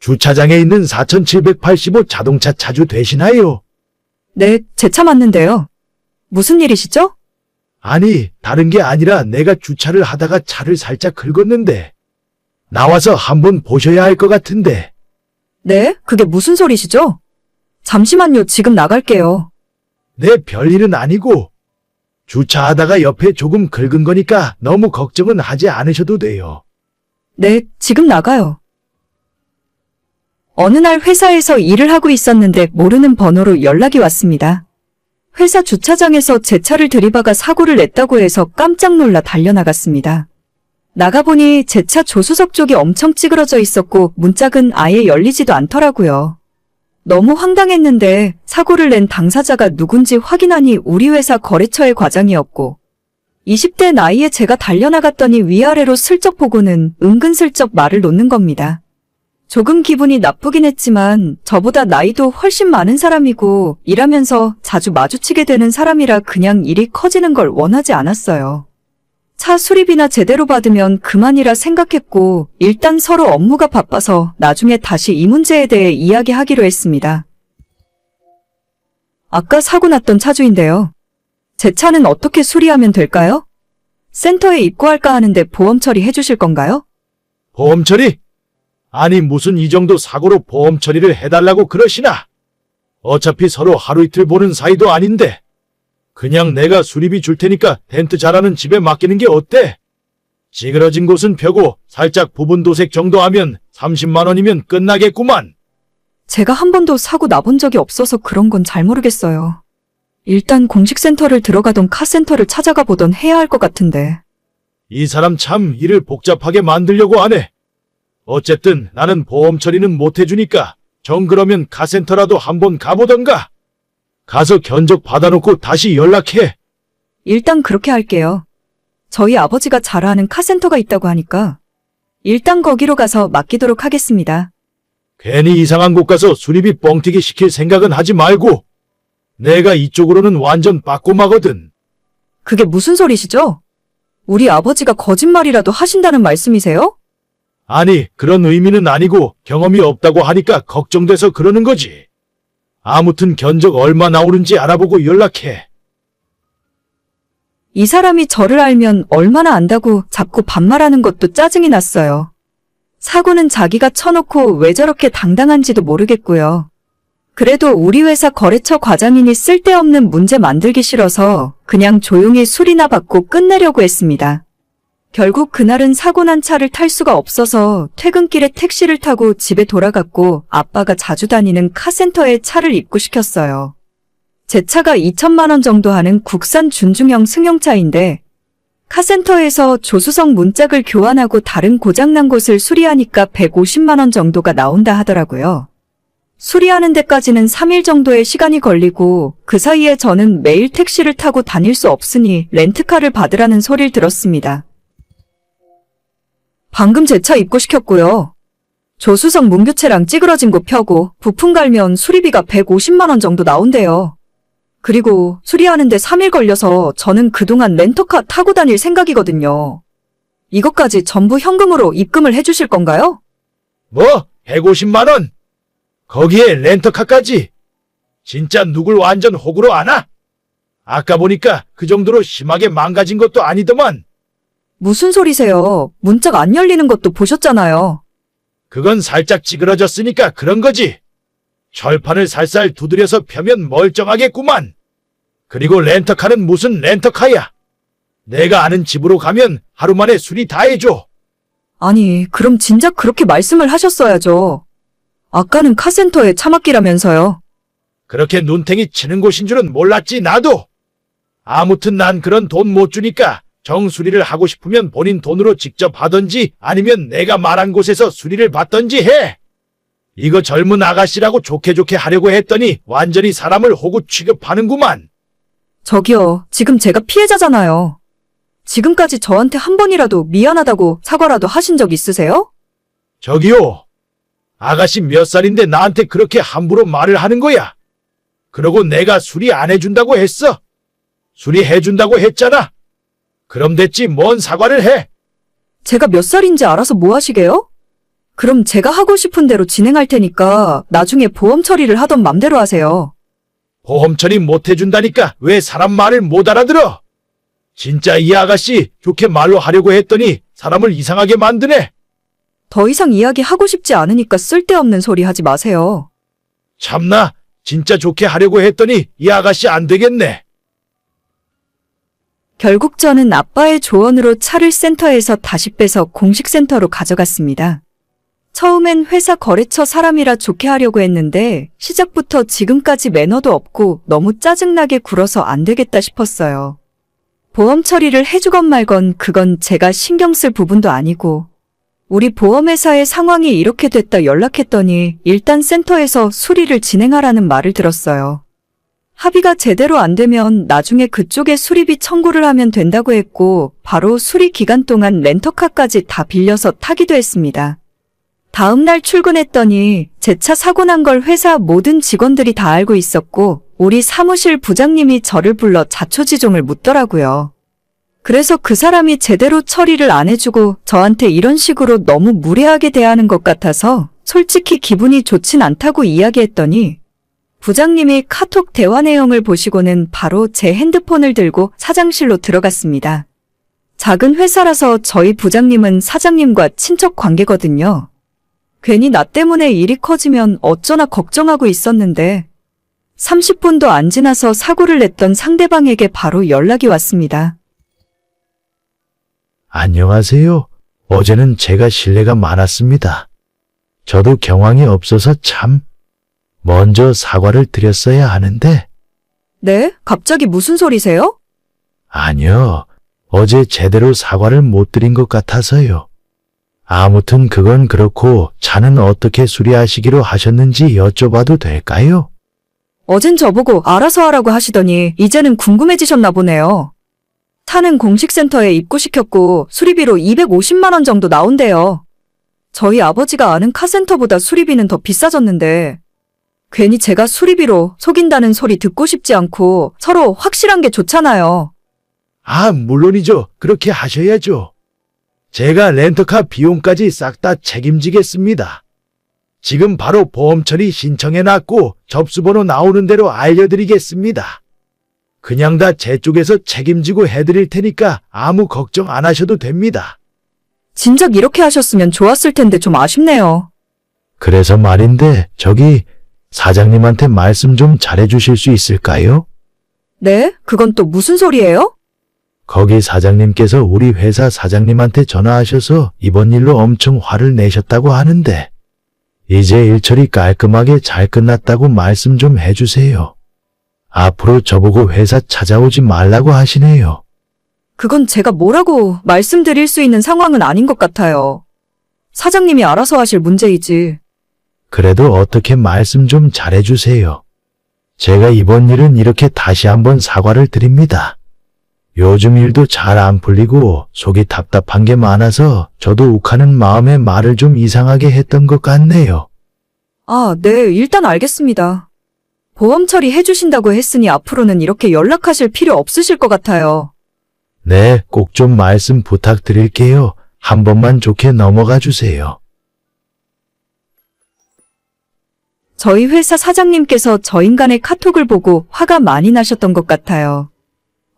주차장에 있는 4785 자동차 차주 되시나요? 네, 제 차 맞는데요. 무슨 일이시죠? 아니, 다른 게 아니라 내가 주차를 하다가 차를 살짝 긁었는데 나와서 한번 보셔야 할 것 같은데. 네, 그게 무슨 소리시죠? 잠시만요, 지금 나갈게요. 내 별일은 아니고 주차하다가 옆에 조금 긁은 거니까 너무 걱정은 하지 않으셔도 돼요. 네, 지금 나가요. 어느 날 회사에서 일을 하고 있었는데 모르는 번호로 연락이 왔습니다. 회사 주차장에서 제 차를 들이박아 사고를 냈다고 해서 깜짝 놀라 달려나갔습니다. 나가보니 제 차 조수석 쪽이 엄청 찌그러져 있었고 문짝은 아예 열리지도 않더라고요. 너무 황당했는데 사고를 낸 당사자가 누군지 확인하니 우리 회사 거래처의 과장이었고 20대 나이에 제가 달려나갔더니 위아래로 슬쩍 보고는 은근슬쩍 말을 놓는 겁니다. 조금 기분이 나쁘긴 했지만 저보다 나이도 훨씬 많은 사람이고 일하면서 자주 마주치게 되는 사람이라 그냥 일이 커지는 걸 원하지 않았어요. 차 수리비나 제대로 받으면 그만이라 생각했고 일단 서로 업무가 바빠서 나중에 다시 이 문제에 대해 이야기하기로 했습니다. 아까 사고 났던 차주인데요. 제 차는 어떻게 수리하면 될까요? 센터에 입고할까 하는데 보험 처리해 주실 건가요? 보험 처리? 아니, 무슨 이 정도 사고로 보험 처리를 해달라고 그러시나? 어차피 서로 하루 이틀 보는 사이도 아닌데. 그냥 내가 수리비 줄 테니까 덴트 잘하는 집에 맡기는 게 어때? 찌그러진 곳은 펴고 살짝 부분 도색 정도 하면 30만 원이면 끝나겠구만. 제가 한 번도 사고 나본 적이 없어서 그런 건 잘 모르겠어요. 일단 공식 센터를 들어가던 카센터를 찾아가 보던 해야 할 것 같은데. 이 사람 참 일을 복잡하게 만들려고 하네. 어쨌든 나는 보험 처리는 못 해주니까 정 그러면 카센터라도 한번 가보던가. 가서 견적 받아놓고 다시 연락해. 일단 그렇게 할게요. 저희 아버지가 잘 아는 카센터가 있다고 하니까 일단 거기로 가서 맡기도록 하겠습니다. 괜히 이상한 곳 가서 수리비 뻥튀기 시킬 생각은 하지 말고. 내가 이쪽으로는 완전 빠꼬마거든. 그게 무슨 소리시죠? 우리 아버지가 거짓말이라도 하신다는 말씀이세요? 아니, 그런 의미는 아니고 경험이 없다고 하니까 걱정돼서 그러는 거지. 아무튼 견적 얼마 나오는지 알아보고 연락해. 이 사람이 저를 알면 얼마나 안다고 자꾸 반말하는 것도 짜증이 났어요. 사고는 자기가 쳐놓고 왜 저렇게 당당한지도 모르겠고요. 그래도 우리 회사 거래처 과장이니 쓸데없는 문제 만들기 싫어서 그냥 조용히 술이나 받고 끝내려고 했습니다. 결국 그날은 사고 난 차를 탈 수가 없어서 퇴근길에 택시를 타고 집에 돌아갔고 아빠가 자주 다니는 카센터에 차를 입고시켰어요. 제 차가 2천만 원 정도 하는 국산 준중형 승용차인데 카센터에서 조수석 문짝을 교환하고 다른 고장난 곳을 수리하니까 150만 원 정도가 나온다 하더라고요. 수리하는 데까지는 3일 정도의 시간이 걸리고 그 사이에 저는 매일 택시를 타고 다닐 수 없으니 렌트카를 받으라는 소리를 들었습니다. 방금 제 차 입고시켰고요. 조수석 문교체랑 찌그러진 곳 펴고 부품 갈면 수리비가 150만 원 정도 나온대요. 그리고 수리하는데 3일 걸려서 저는 그동안 렌터카 타고 다닐 생각이거든요. 이것까지 전부 현금으로 입금을 해주실 건가요? 뭐? 150만 원? 거기에 렌터카까지? 진짜 누굴 완전 호구로 아나? 아까 보니까 그 정도로 심하게 망가진 것도 아니더만. 무슨 소리세요? 문짝 안 열리는 것도 보셨잖아요. 그건 살짝 찌그러졌으니까 그런 거지. 철판을 살살 두드려서 펴면 멀쩡하겠구만. 그리고 렌터카는 무슨 렌터카야? 내가 아는 집으로 가면 하루 만에 수리 다 해줘. 아니, 그럼 진작 그렇게 말씀을 하셨어야죠. 아까는 카센터에 차 맡기라면서요. 그렇게 눈탱이 치는 곳인 줄은 몰랐지 나도. 아무튼 난 그런 돈 못 주니까 정수리를 하고 싶으면 본인 돈으로 직접 하던지 아니면 내가 말한 곳에서 수리를 받던지 해. 이거 젊은 아가씨라고 좋게 하려고 했더니 완전히 사람을 호구 취급하는구만. 저기요, 지금 제가 피해자잖아요. 지금까지 저한테 한 번이라도 미안하다고 사과라도 하신 적 있으세요? 저기요. 아가씨 몇 살인데 나한테 그렇게 함부로 말을 하는 거야. 그러고 내가 수리 안 해준다고 했어. 수리해준다고 했잖아. 그럼 됐지 뭔 사과를 해. 제가 몇 살인지 알아서 뭐 하시게요? 그럼 제가 하고 싶은 대로 진행할 테니까 나중에 보험 처리를 하던 맘대로 하세요. 보험 처리 못 해준다니까 왜 사람 말을 못 알아들어? 진짜 이 아가씨 좋게 말로 하려고 했더니 사람을 이상하게 만드네. 더 이상 이야기 하고 싶지 않으니까 쓸데없는 소리 하지 마세요. 참나, 진짜 좋게 하려고 했더니 이 아가씨 안 되겠네. 결국 저는 아빠의 조언으로 차를 센터에서 다시 빼서 공식 센터로 가져갔습니다. 처음엔 회사 거래처 사람이라 좋게 하려고 했는데 시작부터 지금까지 매너도 없고 너무 짜증나게 굴어서 안 되겠다 싶었어요. 보험 처리를 해주건 말건 그건 제가 신경 쓸 부분도 아니고 우리 보험회사의 상황이 이렇게 됐다 연락했더니 일단 센터에서 수리를 진행하라는 말을 들었어요. 합의가 제대로 안 되면 나중에 그쪽에 수리비 청구를 하면 된다고 했고 바로 수리 기간 동안 렌터카까지 다 빌려서 타기도 했습니다. 다음 날 출근했더니 제 차 사고 난 걸 회사 모든 직원들이 다 알고 있었고 우리 사무실 부장님이 저를 불러 자초지종을 묻더라고요. 그래서 그 사람이 제대로 처리를 안 해주고 저한테 이런 식으로 너무 무례하게 대하는 것 같아서 솔직히 기분이 좋진 않다고 이야기했더니 부장님이 카톡 대화 내용을 보시고는 바로 제 핸드폰을 들고 사장실로 들어갔습니다. 작은 회사라서 저희 부장님은 사장님과 친척 관계거든요. 괜히 나 때문에 일이 커지면 어쩌나 걱정하고 있었는데 30분도 안 지나서 사고를 냈던 상대방에게 바로 연락이 왔습니다. 안녕하세요. 어제는 제가 실례가 많았습니다. 저도 경황이 없어서 참 먼저 사과를 드렸어야 하는데. 네? 갑자기 무슨 소리세요? 아니요. 어제 제대로 사과를 못 드린 것 같아서요. 아무튼 그건 그렇고 차는 어떻게 수리하시기로 하셨는지 여쭤봐도 될까요? 어젠 저보고 알아서 하라고 하시더니 이제는 궁금해지셨나 보네요. 차는 공식센터에 입고시켰고 수리비로 250만 원 정도 나온대요. 저희 아버지가 아는 카센터보다 수리비는 더 비싸졌는데 괜히 제가 수리비로 속인다는 소리 듣고 싶지 않고 서로 확실한 게 좋잖아요. 아, 물론이죠. 그렇게 하셔야죠. 제가 렌터카 비용까지 싹 다 책임지겠습니다. 지금 바로 보험 처리 신청해놨고 접수번호 나오는 대로 알려드리겠습니다. 그냥 다 제 쪽에서 책임지고 해드릴 테니까 아무 걱정 안 하셔도 됩니다. 진작 이렇게 하셨으면 좋았을 텐데 좀 아쉽네요. 그래서 말인데 저기 사장님한테 말씀 좀 잘해주실 수 있을까요? 네? 그건 또 무슨 소리예요? 거기 사장님께서 우리 회사 사장님한테 전화하셔서 이번 일로 엄청 화를 내셨다고 하는데 이제 일 처리 깔끔하게 잘 끝났다고 말씀 좀 해주세요. 앞으로 저보고 회사 찾아오지 말라고 하시네요. 그건 제가 뭐라고 말씀드릴 수 있는 상황은 아닌 것 같아요. 사장님이 알아서 하실 문제이지. 그래도 어떻게 말씀 좀 잘해주세요. 제가 이번 일은 이렇게 다시 한번 사과를 드립니다. 요즘 일도 잘 안 풀리고 속이 답답한 게 많아서 저도 욱하는 마음에 말을 좀 이상하게 했던 것 같네요. 아, 네, 일단 알겠습니다. 보험 처리해 주신다고 했으니 앞으로는 이렇게 연락하실 필요 없으실 것 같아요. 네, 꼭 좀 말씀 부탁드릴게요. 한 번만 좋게 넘어가 주세요. 저희 회사 사장님께서 저 인간의 카톡을 보고 화가 많이 나셨던 것 같아요.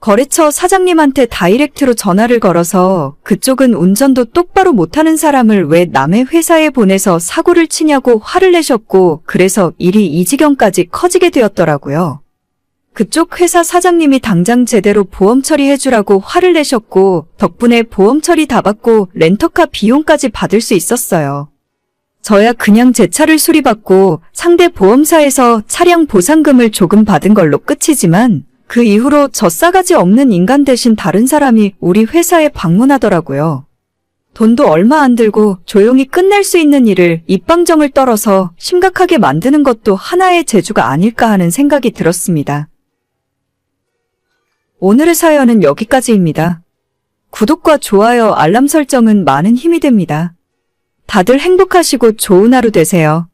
거래처 사장님한테 다이렉트로 전화를 걸어서 그쪽은 운전도 똑바로 못하는 사람을 왜 남의 회사에 보내서 사고를 치냐고 화를 내셨고 그래서 일이 이 지경까지 커지게 되었더라고요. 그쪽 회사 사장님이 당장 제대로 보험 처리해주라고 화를 내셨고 덕분에 보험 처리 다 받고 렌터카 비용까지 받을 수 있었어요. 저야 그냥 제 차를 수리받고 상대 보험사에서 차량 보상금을 조금 받은 걸로 끝이지만 그 이후로 저 싸가지 없는 인간 대신 다른 사람이 우리 회사에 방문하더라고요. 돈도 얼마 안 들고 조용히 끝낼 수 있는 일을 입방정을 떨어서 심각하게 만드는 것도 하나의 재주가 아닐까 하는 생각이 들었습니다. 오늘의 사연은 여기까지입니다. 구독과 좋아요, 알람 설정은 많은 힘이 됩니다. 다들 행복하시고 좋은 하루 되세요.